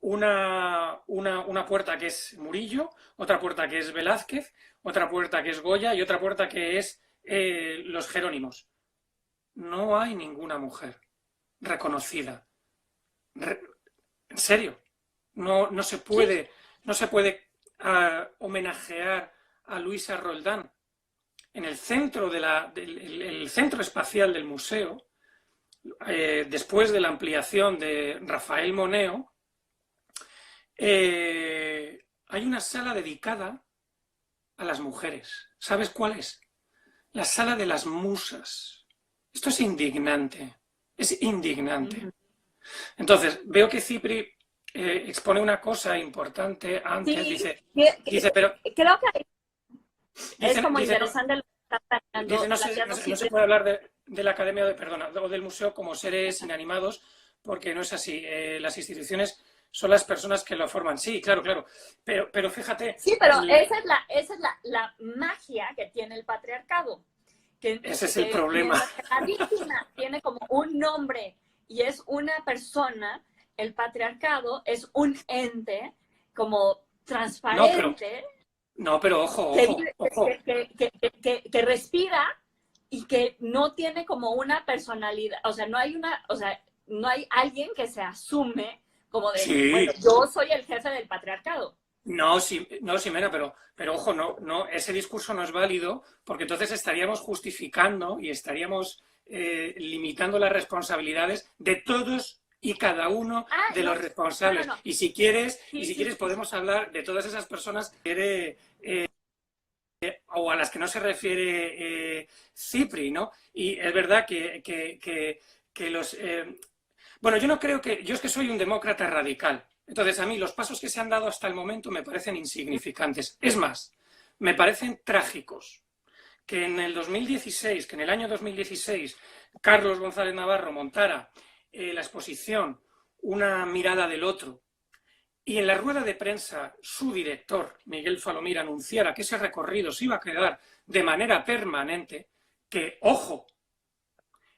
una puerta que es Murillo, otra puerta que es Velázquez, otra puerta que es Goya y otra puerta que es los Jerónimos. No hay ninguna mujer reconocida. En serio, no se Sí, puede, homenajear a Luisa Roldán. En el centro, el centro espacial del museo, después de la ampliación de Rafael Moneo, hay una sala dedicada a las mujeres. ¿Sabes cuál es? La sala de las musas. Esto es indignante. Es indignante. ujú. Entonces, veo que Cipri expone una cosa importante antes. Sí, Dice, pero, creo que es como dice, no, interesante lo que está dice, planteando no se Cipri. puede hablar de la academia, perdona, o del museo como seres inanimados, porque no es así. Las instituciones son las personas que lo forman. Sí, claro, claro. Pero fíjate, Sí, pero esa es la magia que tiene el patriarcado, ese es el que problema. mientras que la víctima tiene como un nombre y es una persona, el patriarcado es un ente como No, pero, transparente no, pero ojo, que, ojo, ojo. que respira y que no tiene como una personalidad, o sea, no hay alguien que se asume como de, bueno, Sí, yo soy el jefe del patriarcado. no, sí, no, Ximena, pero ojo, no, ese discurso no es válido porque entonces estaríamos justificando y estaríamos limitando las responsabilidades de todos y cada uno Ah, de no, los responsables. no. Y Sí, si sí, quieres sí. podemos hablar de todas esas personas que quiere, o a las que no se refiere Cipri, ¿no? Y es verdad que los... bueno, yo no creo que... Yo es que soy un demócrata radical. Entonces, a mí los pasos que se han dado hasta el momento me parecen insignificantes. Es más, me parecen trágicos que en el 2016, que en el año 2016, Carlos González Navarro montara la exposición Una mirada del otro, y en la rueda de prensa su director, Miguel Falomir, anunciara que ese recorrido se iba a quedar de manera permanente, que, ojo,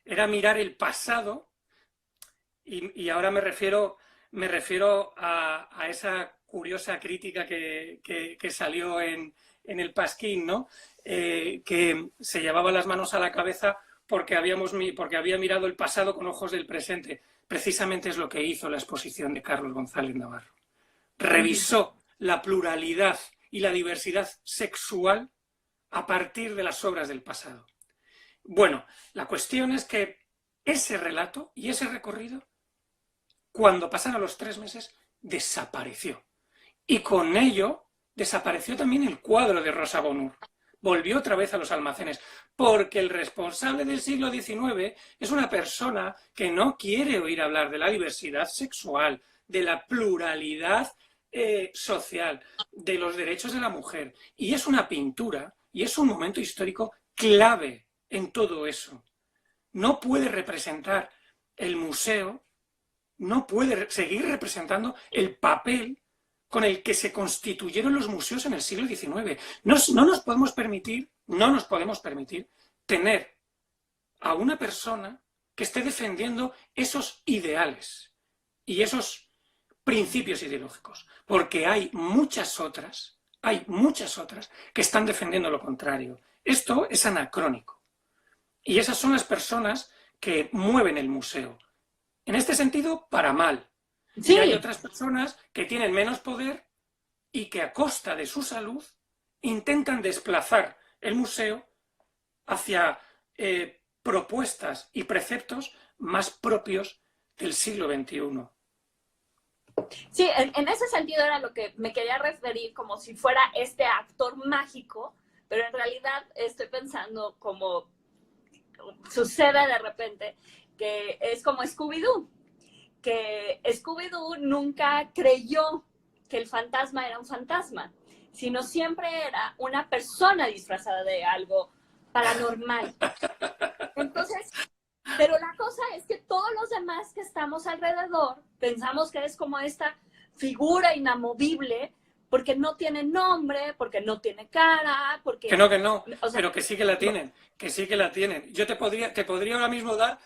era mirar el pasado, y ahora me refiero a esa curiosa crítica que salió en el Pasquín, ¿no? Que se llevaba las manos a la cabeza porque había mirado el pasado con ojos del presente. Precisamente es lo que hizo la exposición de Carlos González Navarro. Ujú. Revisó la pluralidad y la diversidad sexual a partir de las obras del pasado. Bueno, la cuestión es que ese relato y ese recorrido, cuando pasaron los 3 meses, desapareció. Y con ello desapareció también el cuadro de Rosa Bonheur. Volvió otra vez a los almacenes, porque el responsable del siglo XIX es una persona que no quiere oír hablar de la diversidad sexual, de la pluralidad social, de los derechos de la mujer. Y es una pintura y es un momento histórico clave en todo eso. No puede representar el museo, no puede seguir representando el papel con el que se constituyeron los museos en el siglo XIX. No nos podemos permitir tener a una persona que esté defendiendo esos ideales y esos principios ideológicos, porque hay muchas otras que están defendiendo lo contrario. Esto es anacrónico. Y esas son las personas que mueven el museo. En este sentido, para mal. Y hay Sí, otras personas que tienen menos poder y que a costa de su salud intentan desplazar el museo hacia propuestas y preceptos más propios del siglo XXI. sí, en ese sentido era lo que me quería referir, como si fuera este actor mágico, pero en realidad estoy pensando como sucede de repente, que es como Scooby-Doo, que Scooby-Doo nunca creyó que el fantasma era un fantasma, sino siempre era una persona disfrazada de algo paranormal. Entonces, pero la cosa es que todos los demás que estamos alrededor pensamos que es como esta figura inamovible porque no tiene nombre, porque no tiene cara, porque, Que no, o sea, pero que sí que la tienen, que sí que la tienen. Yo te podría ahora mismo dar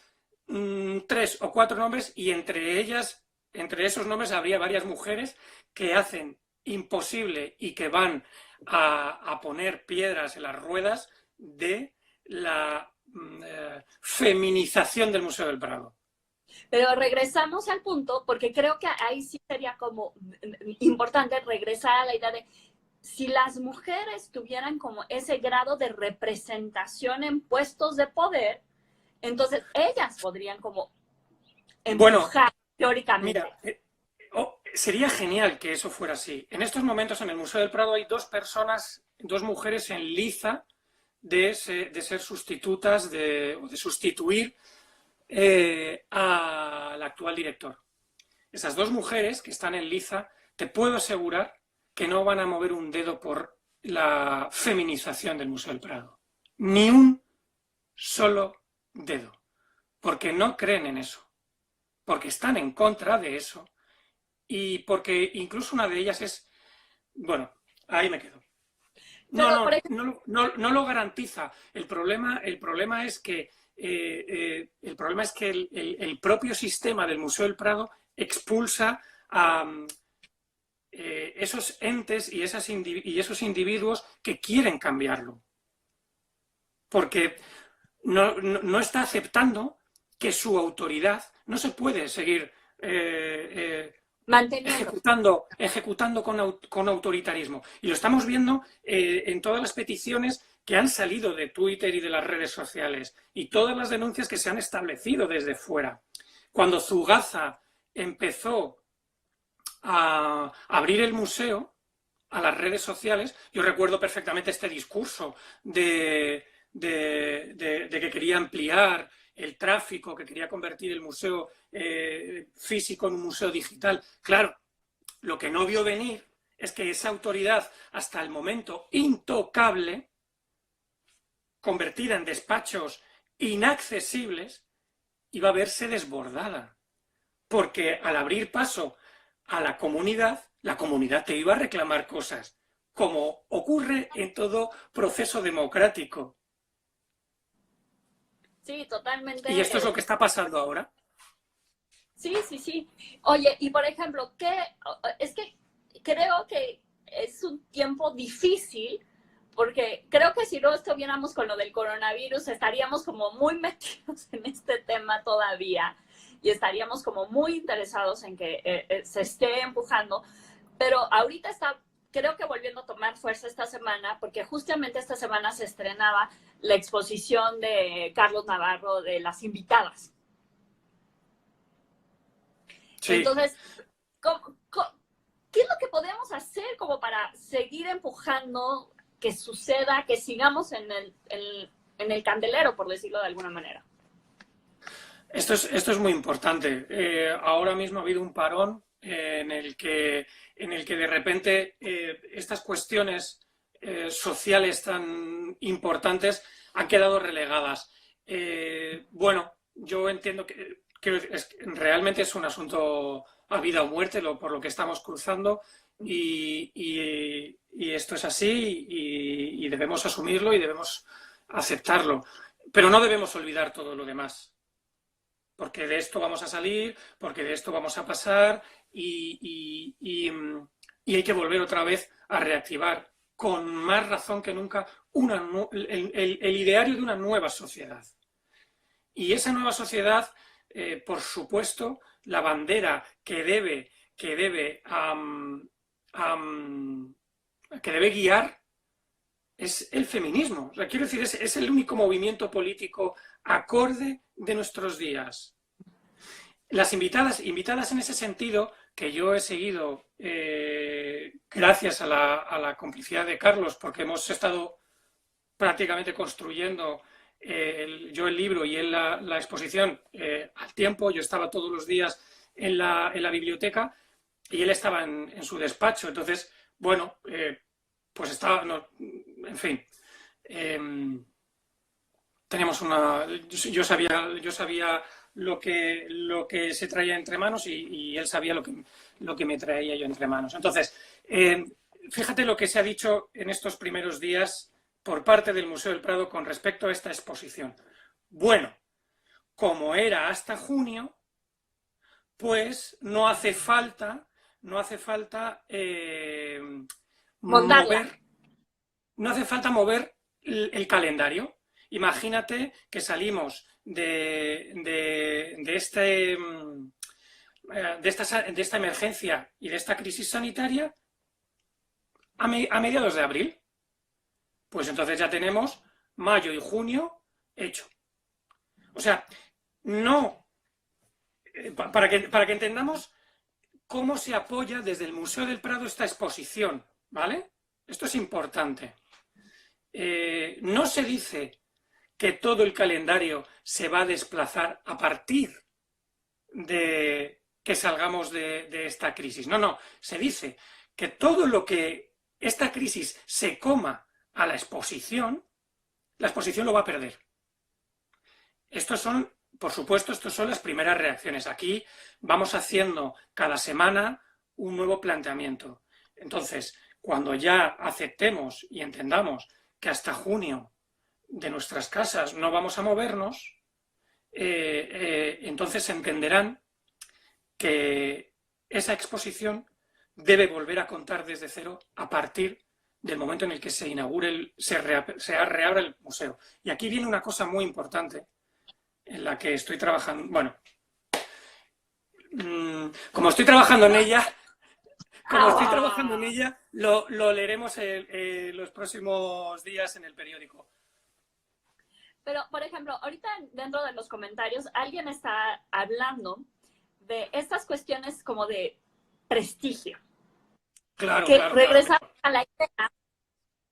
3 o 4 nombres y entre ellas entre esos nombres habría varias mujeres que hacen imposible y que van a poner piedras en las ruedas de la feminización del Museo del Prado. Pero regresamos al punto, porque creo que ahí sí sería como importante regresar a la idea de si las mujeres tuvieran como ese grado de representación en puestos de poder, entonces ellas podrían como empujar teóricamente. Mira, sería genial que eso fuera así. En estos momentos en el Museo del Prado hay dos mujeres en liza de ser sustitutas, o de sustituir al actual director. Esas dos mujeres que están en liza, te puedo asegurar que no van a mover un dedo por la feminización del Museo del Prado. Ni un solo dedo. Porque no creen en eso. Porque están en contra de eso. Y porque incluso una de ellas es... Bueno, ahí me quedo. No lo garantiza. El problema es que el propio sistema del Museo del Prado expulsa a esos entes y esos individuos que quieren cambiarlo. Porque no está aceptando que su autoridad no se puede seguir ejecutando con autoritarismo. Y lo estamos viendo en todas las peticiones que han salido de Twitter y de las redes sociales y todas las denuncias que se han establecido desde fuera. Cuando Zugaza empezó a abrir el museo a las redes sociales, yo recuerdo perfectamente este discurso de que quería ampliar el tráfico, que quería convertir el museo físico en un museo digital. Claro, lo que no vio venir es que esa autoridad, hasta el momento intocable, convertida en despachos inaccesibles, iba a verse desbordada. Porque al abrir paso a la comunidad te iba a reclamar cosas, como ocurre en todo proceso democrático. Sí, totalmente. Y esto es lo que está pasando ahora. Sí. Oye, y por ejemplo, es que creo que es un tiempo difícil, porque creo que si no estuviéramos con lo del coronavirus, estaríamos como muy metidos en este tema todavía y estaríamos como muy interesados en que se esté empujando, pero ahorita está, creo que volviendo a tomar fuerza esta semana, porque justamente esta semana se estrenaba la exposición de Carlos Navarro de Las Invitadas. Sí. Entonces, ¿qué es lo que podemos hacer como para seguir empujando que suceda, que sigamos en el candelero, por decirlo de alguna manera? Esto es muy importante. Ahora mismo ha habido un parón en el que de repente estas cuestiones sociales tan importantes han quedado relegadas. Bueno, yo entiendo que realmente es un asunto a vida o muerte por lo que estamos cruzando y esto es así y debemos asumirlo y debemos aceptarlo. Pero no debemos olvidar todo lo demás. Porque de esto vamos a salir, porque de esto vamos a pasar y hay que volver otra vez a reactivar con más razón que nunca el ideario de una nueva sociedad. Y esa nueva sociedad, por supuesto, la bandera que debe guiar es el feminismo. O sea, quiero decir, es el único movimiento político acorde de nuestros días. Las invitadas en ese sentido, que yo he seguido gracias a la complicidad de Carlos, porque hemos estado prácticamente construyendo yo el libro y él la exposición al tiempo. Yo estaba todos los días en la biblioteca y él estaba en su despacho. Entonces, bueno, pues estaba... No, en fin... tenemos una... Yo sabía lo que se traía entre manos y él sabía lo que me traía yo entre manos. Entonces, fíjate lo que se ha dicho en estos primeros días por parte del Museo del Prado con respecto a esta exposición. Bueno, como era hasta junio, pues no hace falta Montarla. no hace falta mover el calendario. Imagínate que salimos de esta emergencia y de esta crisis sanitaria a mediados de abril. Pues entonces ya tenemos mayo y junio hecho. O sea, no, para que entendamos cómo se apoya desde el Museo del Prado esta exposición, ¿vale? Esto es importante. No se dice que todo el calendario se va a desplazar a partir de que salgamos de esta crisis. No, se dice que todo lo que esta crisis se coma a la exposición lo va a perder. Por supuesto, estas son las primeras reacciones. Aquí vamos haciendo cada semana un nuevo planteamiento. Entonces, cuando ya aceptemos y entendamos que hasta junio de nuestras casas no vamos a movernos, entonces entenderán que esa exposición debe volver a contar desde cero a partir del momento en el que se inaugure, se reabra el museo. Y aquí viene una cosa muy importante en la que estoy trabajando. Bueno, como estoy trabajando en ella, lo leeremos los próximos días en el periódico. Pero, por ejemplo, ahorita dentro de los comentarios alguien está hablando de estas cuestiones como de prestigio. Claro, que claro, regresamos claro. a la idea,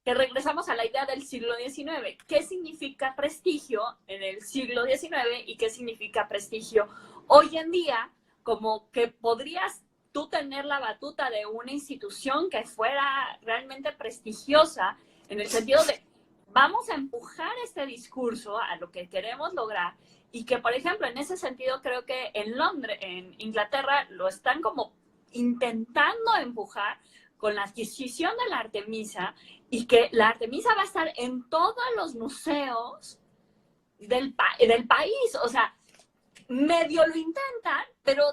que regresamos a la idea del siglo XIX. ¿Qué significa prestigio en el siglo XIX y qué significa prestigio hoy en día? Como que podrías tú tener la batuta de una institución que fuera realmente prestigiosa, en el sentido de vamos a empujar este discurso a lo que queremos lograr, y que, por ejemplo, en ese sentido creo que en Londres, en Inglaterra, lo están como intentando empujar con la adquisición de la Artemisa, y que la Artemisa va a estar en todos los museos del país. O sea, medio lo intentan, pero...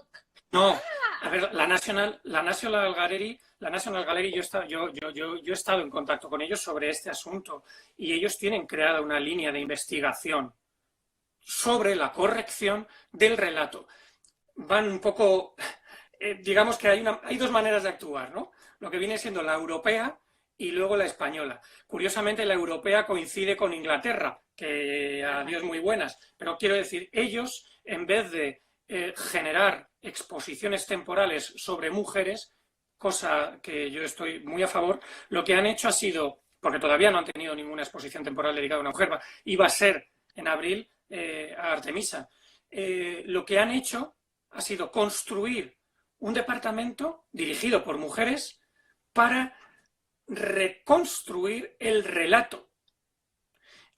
No, a ver, la National Gallery, yo he estado en contacto con ellos sobre este asunto, y ellos tienen creada una línea de investigación sobre la corrección del relato. Van un poco, digamos que hay dos maneras de actuar, ¿no? Lo que viene siendo la europea y luego la española. Curiosamente, la europea coincide con Inglaterra, que a Dios muy buenas, pero quiero decir, ellos, en vez de generar exposiciones temporales sobre mujeres, cosa que yo estoy muy a favor, lo que han hecho ha sido, porque todavía no han tenido ninguna exposición temporal dedicada a una mujer, iba a ser en abril a Artemisa, lo que han hecho ha sido construir un departamento dirigido por mujeres para reconstruir el relato.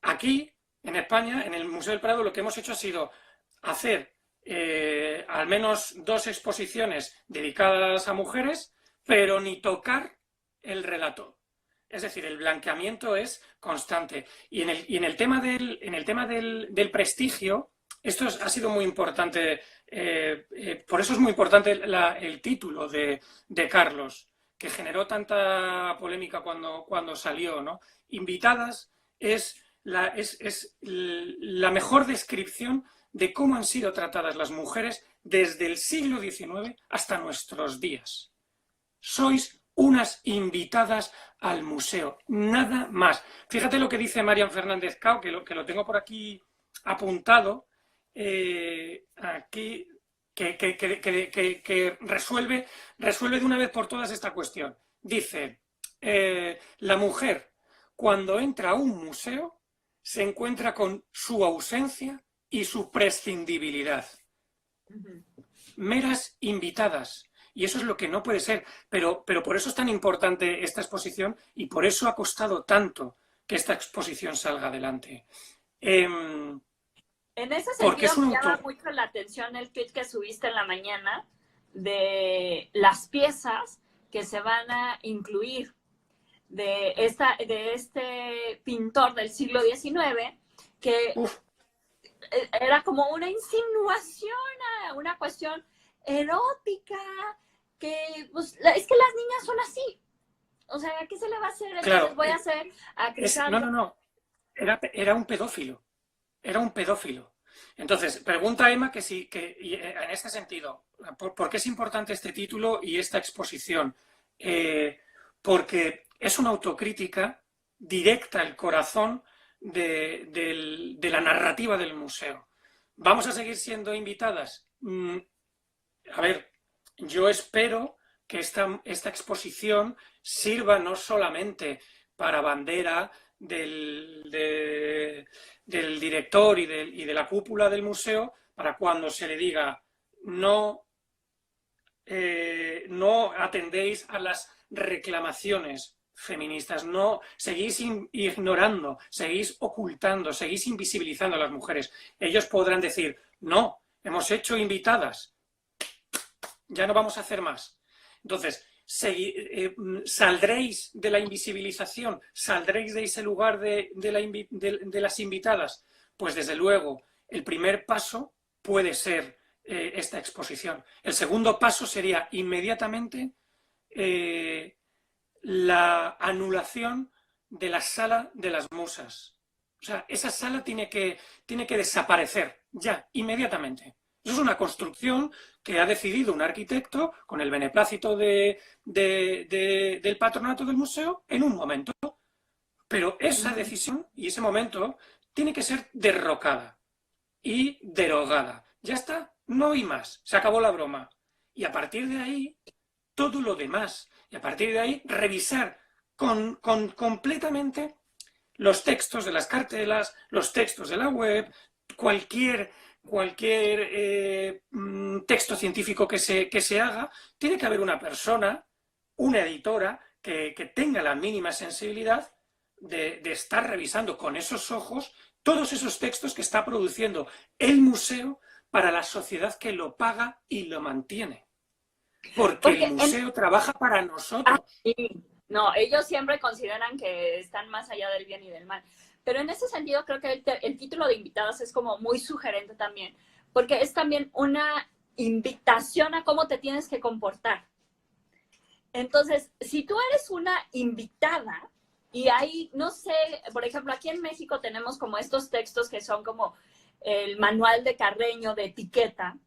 Aquí, en España, en el Museo del Prado, lo que hemos hecho ha sido hacer al menos 2 exposiciones dedicadas a mujeres, pero ni tocar el relato. Es decir, el blanqueamiento es constante. Y en el tema del prestigio, esto ha sido muy importante. Por eso es muy importante el título de Carlos, que generó tanta polémica cuando salió, ¿no? Invitadas es la mejor descripción de cómo han sido tratadas las mujeres desde el siglo XIX hasta nuestros días. Sois unas invitadas al museo, nada más. Fíjate lo que dice Marian Fernández Cao, que lo tengo por aquí apuntado, aquí, que resuelve de una vez por todas esta cuestión. Dice, la mujer, cuando entra a un museo, se encuentra con su ausencia y su prescindibilidad. Meras invitadas. Y eso es lo que no puede ser. Pero por eso es tan importante esta exposición, y por eso ha costado tanto que esta exposición salga adelante. En ese sentido me llama mucho la atención el tweet que subiste en la mañana de las piezas que se van a incluir de este pintor del siglo XIX, que era como una insinuación a una cuestión erótica, que pues, es que las niñas son así. O sea, ¿qué se le va a hacer? Entonces Claro, voy a hacer a Crisanto. no. Era un pedófilo. Era un pedófilo. Entonces, pregunta Emma que sí, en este sentido, ¿por qué es importante este título y esta exposición? Porque es una autocrítica directa al corazón de la narrativa del museo. ¿Vamos a seguir siendo invitadas? A ver, yo espero que esta exposición sirva no solamente para bandera del director y de la cúpula del museo, para cuando se le diga no, no atendéis a las reclamaciones feministas, no seguís ignorando, seguís ocultando, seguís invisibilizando a las mujeres. Ellos podrán decir, no, hemos hecho invitadas, ya no vamos a hacer más. Entonces, saldréis de la invisibilización, saldréis de ese lugar de las invitadas. Pues desde luego, el primer paso puede ser esta exposición. El segundo paso sería inmediatamente la anulación de la sala de las musas. O sea, esa sala tiene que desaparecer ya, inmediatamente. Eso es una construcción que ha decidido un arquitecto con el beneplácito del patronato del museo en un momento. Pero esa decisión y ese momento tiene que ser derrocada y derogada. Ya está, no hay más, se acabó la broma. Y a partir de ahí, todo lo demás. Y a partir de ahí, revisar completamente los textos de las cartelas, los textos de la web, cualquier texto científico que se haga, tiene que haber una persona, una editora, que tenga la mínima sensibilidad de estar revisando con esos ojos todos esos textos que está produciendo el museo para la sociedad que lo paga y lo mantiene. Porque el museo trabaja para nosotros. Sí. No, ellos siempre consideran que están más allá del bien y del mal. Pero en ese sentido creo que el título de invitadas es como muy sugerente también, porque es también una invitación a cómo te tienes que comportar. Entonces, si tú eres una invitada y hay, no sé, por ejemplo, aquí en México tenemos como estos textos que son como el manual de Carreño de etiqueta,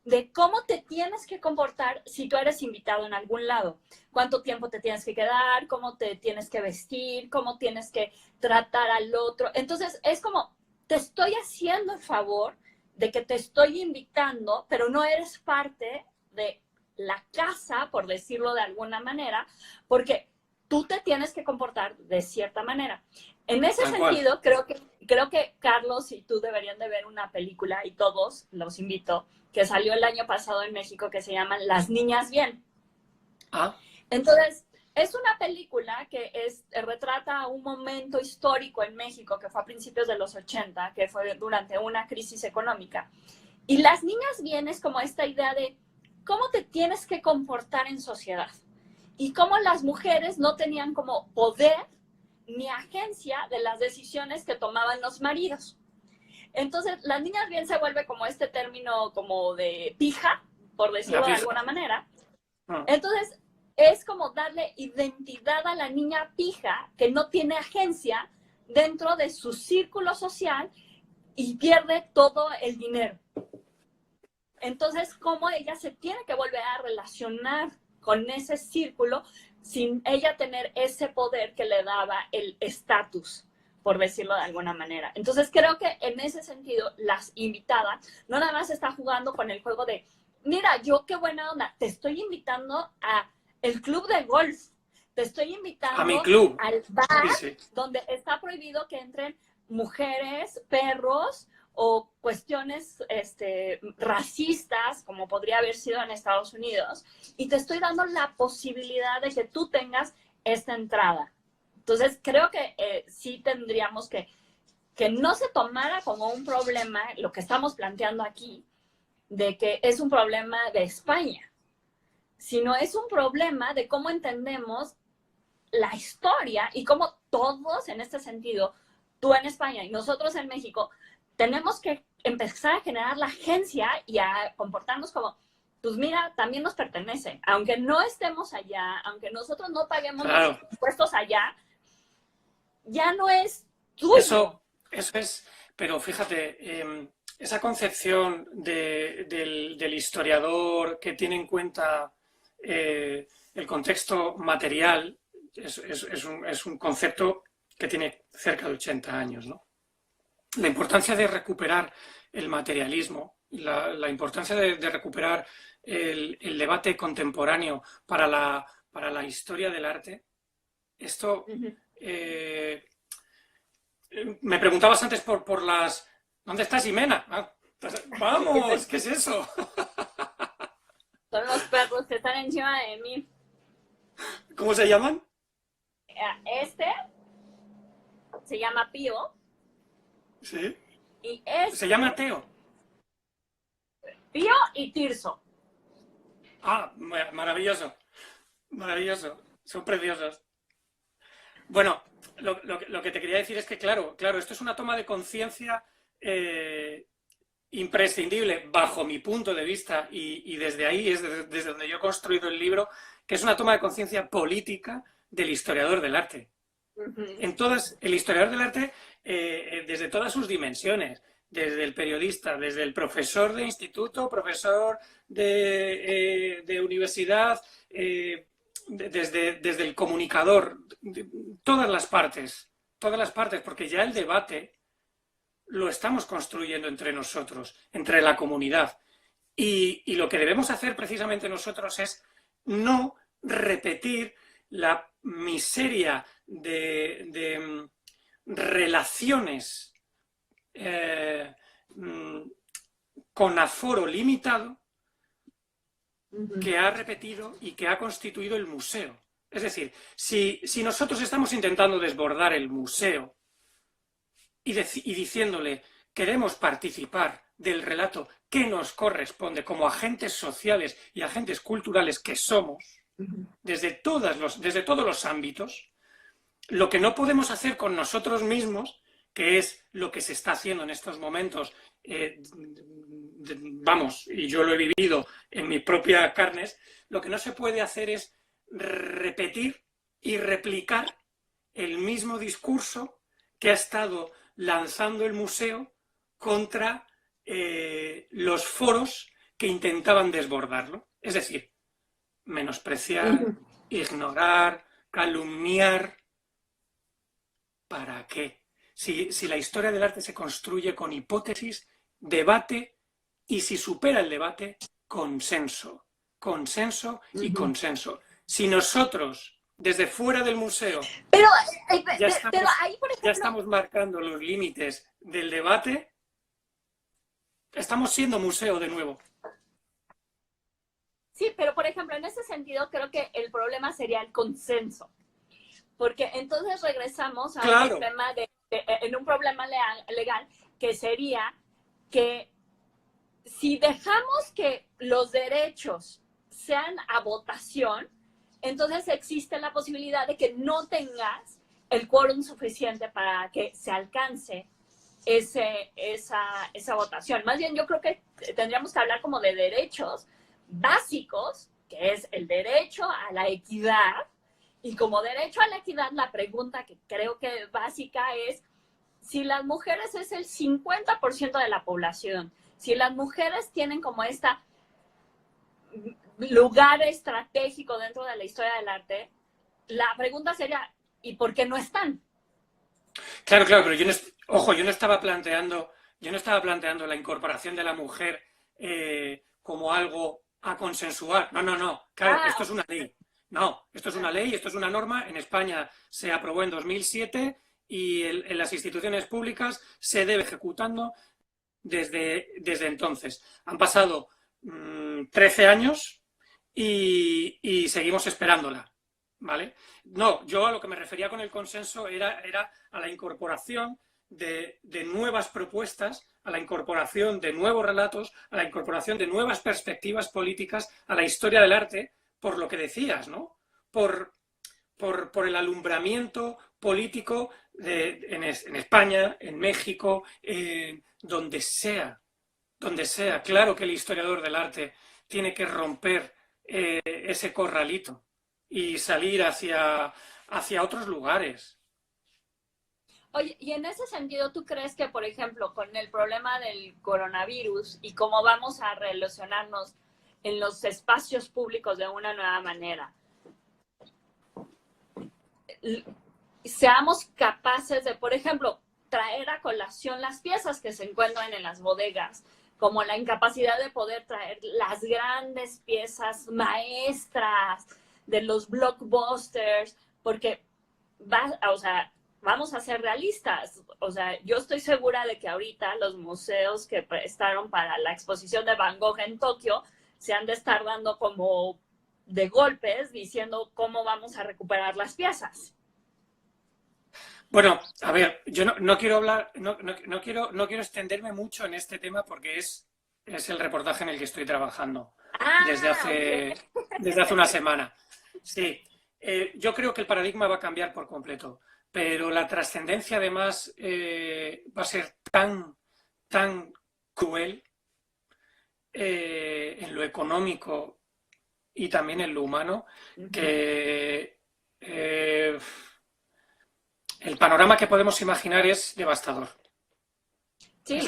de cómo te tienes que comportar si tú eres invitado en algún lado. Cuánto tiempo te tienes que quedar, cómo te tienes que vestir, cómo tienes que tratar al otro. Entonces, es como, te estoy haciendo el favor de que te estoy invitando, pero no eres parte de la casa, por decirlo de alguna manera, porque tú te tienes que comportar de cierta manera. En ese sentido, creo que Carlos y tú deberían de ver una película, y todos los invito, que salió el año pasado en México, que se llama Las Niñas Bien. Entonces, es una película que retrata un momento histórico en México que fue a principios de los 80, que fue durante una crisis económica. Y Las Niñas Bien es como esta idea de cómo te tienes que comportar en sociedad y cómo las mujeres no tenían como poder ni agencia de las decisiones que tomaban los maridos. Entonces, Las Niñas Bien se vuelve como este término como de pija, por decirlo de alguna manera. Entonces, es como darle identidad a la niña pija que no tiene agencia dentro de su círculo social y pierde todo el dinero. Entonces, cómo ella se tiene que volver a relacionar con ese círculo sin ella tener ese poder que le daba el estatus, por decirlo de alguna manera. Entonces, creo que en ese sentido, las invitadas no nada más están jugando con el juego de, mira, yo qué buena onda, te estoy invitando a el club de golf, te estoy invitando a mi club al bar donde está prohibido que entren mujeres, perros o cuestiones racistas, como podría haber sido en Estados Unidos, y te estoy dando la posibilidad de que tú tengas esta entrada. Entonces, creo que sí tendríamos que no se tomara como un problema lo que estamos planteando aquí, de que es un problema de España, sino es un problema de cómo entendemos la historia y cómo todos, en este sentido, tú en España y nosotros en México, tenemos que empezar a generar la agencia y a comportarnos como pues mira, también nos pertenece. Aunque no estemos allá, aunque nosotros no paguemos Claro. los impuestos allá, ya no es tuyo. Eso es, pero fíjate, esa concepción del historiador que tiene en cuenta el contexto material es un concepto que tiene cerca de 80 años, ¿no? La importancia de recuperar el materialismo, la importancia de recuperar el debate contemporáneo para la historia del arte, esto... me preguntabas antes por las... ¿Dónde está Ximena? Ah, vamos, ¿qué es eso? Son los perros que están encima de mí. ¿Cómo se llaman? Este se llama Pío. Sí. Y este, Se llama Teo. Pío y Tirso. Ah, maravilloso. Maravilloso. Son preciosos. Bueno, lo que te quería decir es que, claro, esto es una toma de conciencia imprescindible bajo mi punto de vista y desde ahí es desde donde yo he construido el libro, que es una toma de conciencia política del historiador del arte. El historiador del arte, desde todas sus dimensiones, desde el periodista, desde el profesor de instituto, profesor de universidad, desde el comunicador, todas las partes, porque ya el debate lo estamos construyendo entre nosotros, entre la comunidad. Y lo que debemos hacer precisamente nosotros es no repetir la miseria de relaciones con aforo limitado que ha repetido y que ha constituido el museo. Es decir, si nosotros estamos intentando desbordar el museo y diciéndole queremos participar del relato que nos corresponde como agentes sociales y agentes culturales que somos, desde todos los ámbitos, lo que no podemos hacer con nosotros mismos, que es lo que se está haciendo en estos momentos, vamos, y yo lo he vivido en mi propia carnes, lo que no se puede hacer es repetir y replicar el mismo discurso que ha estado lanzando el museo contra los foros que intentaban desbordarlo. Es decir, menospreciar, ignorar, calumniar. ¿Para qué? Si la historia del arte se construye con hipótesis, debate y si supera el debate, consenso. Consenso y consenso. Si nosotros, desde fuera del museo, pero ahí, por ejemplo, ya estamos marcando los límites del debate, estamos siendo museo de nuevo. Sí, pero por ejemplo, en ese sentido creo que el problema sería el consenso. Porque entonces regresamos a un tema en un problema legal que sería que si dejamos que los derechos sean a votación, entonces existe la posibilidad de que no tengas el quórum suficiente para que se alcance esa votación. Más bien yo creo que tendríamos que hablar como de derechos básicos, que es el derecho a la equidad. Y como derecho a la equidad, la pregunta que creo que básica es si las mujeres es el 50% de la población, si las mujeres tienen como este lugar estratégico dentro de la historia del arte, la pregunta sería, ¿y por qué no están? Claro, pero yo no estaba planteando la incorporación de la mujer como algo a consensuar. No. Claro, esto es una ley. No, esto es una ley, esto es una norma. En España se aprobó en 2007 y en las instituciones públicas se debe ejecutando desde entonces. Han pasado 13 años y seguimos esperándola, ¿vale? No, yo a lo que me refería con el consenso era a la incorporación de nuevas propuestas, a la incorporación de nuevos relatos, a la incorporación de nuevas perspectivas políticas a la historia del arte, por lo que decías, ¿no? Por el alumbramiento político en España, en México, donde sea. Claro que el historiador del arte tiene que romper ese corralito y salir hacia otros lugares. Oye, y en ese sentido, ¿tú crees que, por ejemplo, con el problema del coronavirus y cómo vamos a relacionarnos en los espacios públicos de una nueva manera, seamos capaces de, por ejemplo, traer a colación las piezas que se encuentran en las bodegas, como la incapacidad de poder traer las grandes piezas maestras de los blockbusters, porque o sea, vamos a ser realistas. O sea, yo estoy segura de que ahorita los museos que prestaron para la exposición de Van Gogh en Tokio se han de estar dando como de golpes diciendo cómo vamos a recuperar las piezas. Bueno, a ver, yo no quiero hablar, no quiero extenderme mucho en este tema porque es el reportaje en el que estoy trabajando desde hace una semana. Sí, yo creo que el paradigma va a cambiar por completo, pero la trascendencia además va a ser tan cruel en lo económico y también en lo humano que el panorama que podemos imaginar es devastador. Sí.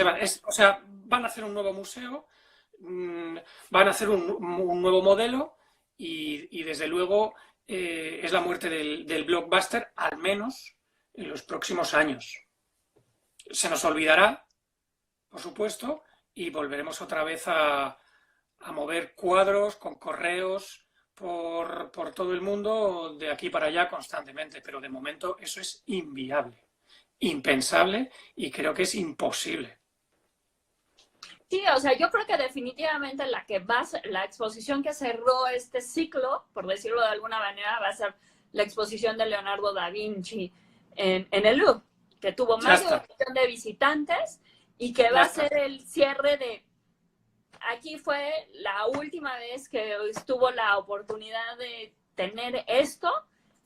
O sea, van a hacer un nuevo museo, van a hacer un nuevo modelo y desde luego es la muerte del blockbuster, al menos en los próximos años. Se nos olvidará, por supuesto, y volveremos otra vez a mover cuadros con correos por todo el mundo de aquí para allá constantemente, pero de momento eso es inviable, impensable y creo que es imposible. Sí, o sea, yo creo que definitivamente la exposición que cerró este ciclo, por decirlo de alguna manera, va a ser la exposición de Leonardo da Vinci en el Louvre, que tuvo más de 1 millón de visitantes y que va a ser el cierre de... Aquí fue la última vez que estuvo la oportunidad de tener esto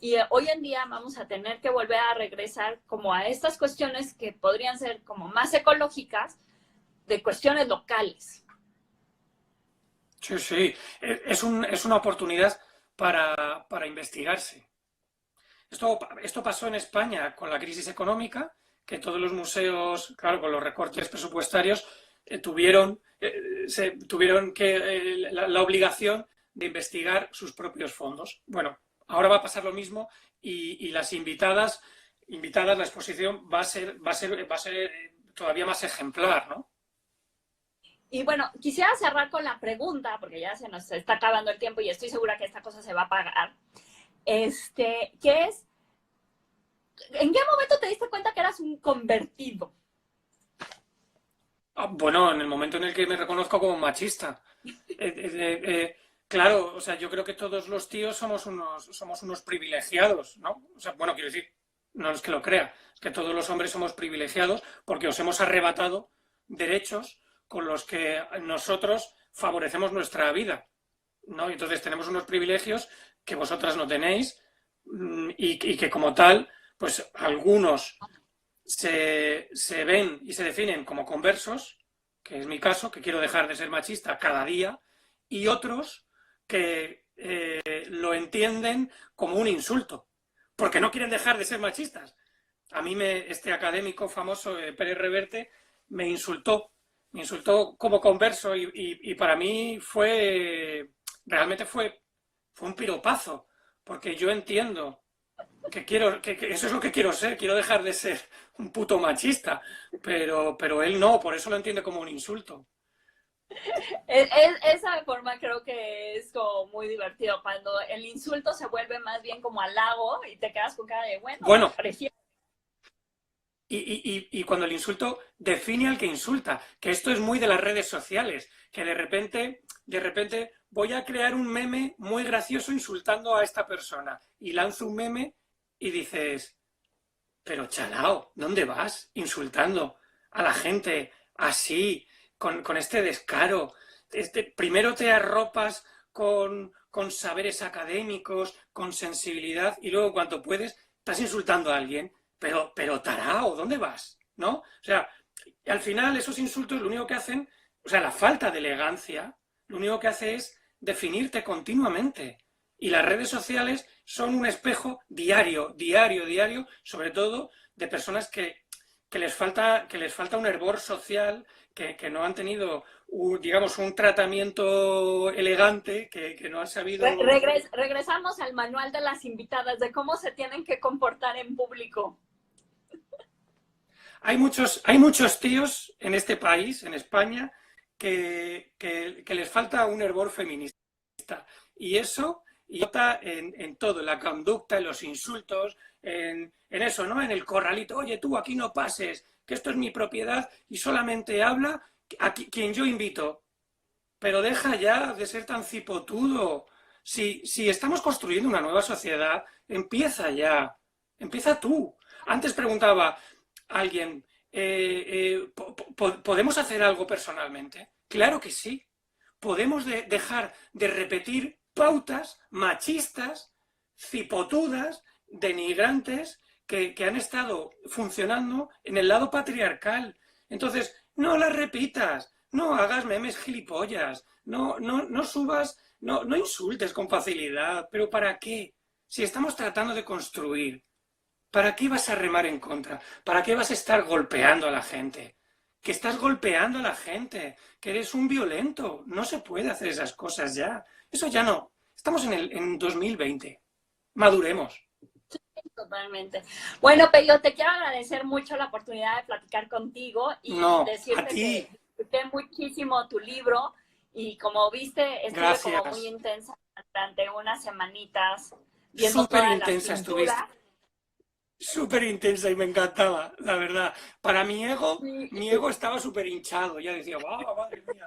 y hoy en día vamos a tener que volver a regresar como a estas cuestiones que podrían ser como más ecológicas, de cuestiones locales. Sí, sí, es una oportunidad para investigarse. Esto pasó en España con la crisis económica, que todos los museos, claro, con los recortes presupuestarios, tuvieron la obligación de investigar sus propios fondos. Bueno, ahora va a pasar lo mismo y las invitadas, la exposición va a ser todavía más ejemplar, ¿no? Y bueno, quisiera cerrar con la pregunta, porque ya se nos está acabando el tiempo y estoy segura que esta cosa se va a pagar. Que es, ¿en qué momento te diste cuenta que eras un convertido? Bueno, en el momento en el que me reconozco como machista. Claro, o sea, yo creo que todos los tíos somos unos privilegiados, ¿no? O sea, bueno, quiero decir, no es que lo crea, es que todos los hombres somos privilegiados porque os hemos arrebatado derechos con los que nosotros favorecemos nuestra vida, ¿no? Y entonces tenemos unos privilegios que vosotras no tenéis y que como tal, pues algunos se ven y se definen como conversos, que es mi caso, que quiero dejar de ser machista cada día, y otros que lo entienden como un insulto, porque no quieren dejar de ser machistas. A mí este académico famoso, Pérez Reverte, me insultó como converso y para mí realmente fue un piropazo, porque yo entiendo que eso es lo que quiero ser, quiero dejar de ser un puto machista, pero él no, por eso lo entiende como un insulto. Esa forma creo que es como muy divertido, cuando el insulto se vuelve más bien como halago y te quedas con cara de bueno, prefiero. Y cuando el insulto define al que insulta, que esto es muy de las redes sociales, que de repente voy a crear un meme muy gracioso insultando a esta persona y lanzo un meme y dices, pero chalao, ¿dónde vas? Insultando a la gente así, con este descaro. Primero te arropas con saberes académicos, con sensibilidad y luego cuando puedes estás insultando a alguien. Pero tarao, ¿dónde vas? ¿No? O sea, al final esos insultos lo único que hacen, o sea, la falta de elegancia lo único que hace es definirte continuamente. Y las redes sociales son un espejo diario, sobre todo de personas que les falta un hervor social, que no han tenido, digamos, un tratamiento elegante, que no han sabido... Regresamos al manual de las invitadas, de cómo se tienen que comportar en público. Hay muchos tíos en este país, en España, que les falta un hervor feminista. Y eso está en todo, en la conducta, en los insultos, en eso, ¿no? En el corralito. Oye, tú aquí no pases, que esto es mi propiedad y solamente habla a quien yo invito. Pero deja ya de ser tan cipotudo. Si estamos construyendo una nueva sociedad, empieza ya. Empieza tú. Antes preguntaba alguien, ¿podemos hacer algo personalmente? Claro que sí. Podemos dejar de repetir pautas machistas, cipotudas, denigrantes, que han estado funcionando en el lado patriarcal. Entonces, no las repitas, no hagas memes gilipollas, no subas, no insultes con facilidad. ¿Pero para qué? Si estamos tratando de construir, ¿para qué vas a remar en contra? ¿Para qué vas a estar golpeando a la gente? Que estás golpeando a la gente, que eres un violento. No se puede hacer esas cosas ya. Eso ya no. Estamos en 2020. Maduremos. Sí, totalmente. Bueno, Pello, te quiero agradecer mucho la oportunidad de platicar contigo y decirte que disfruté muchísimo tu libro y como viste, estuve como muy intensa durante unas semanitas viendo súper todas intensa las pinturas. Estuviste. Súper intensa y me encantaba, la verdad. Para mi ego estaba súper hinchado. Ya decía, wow, madre mía.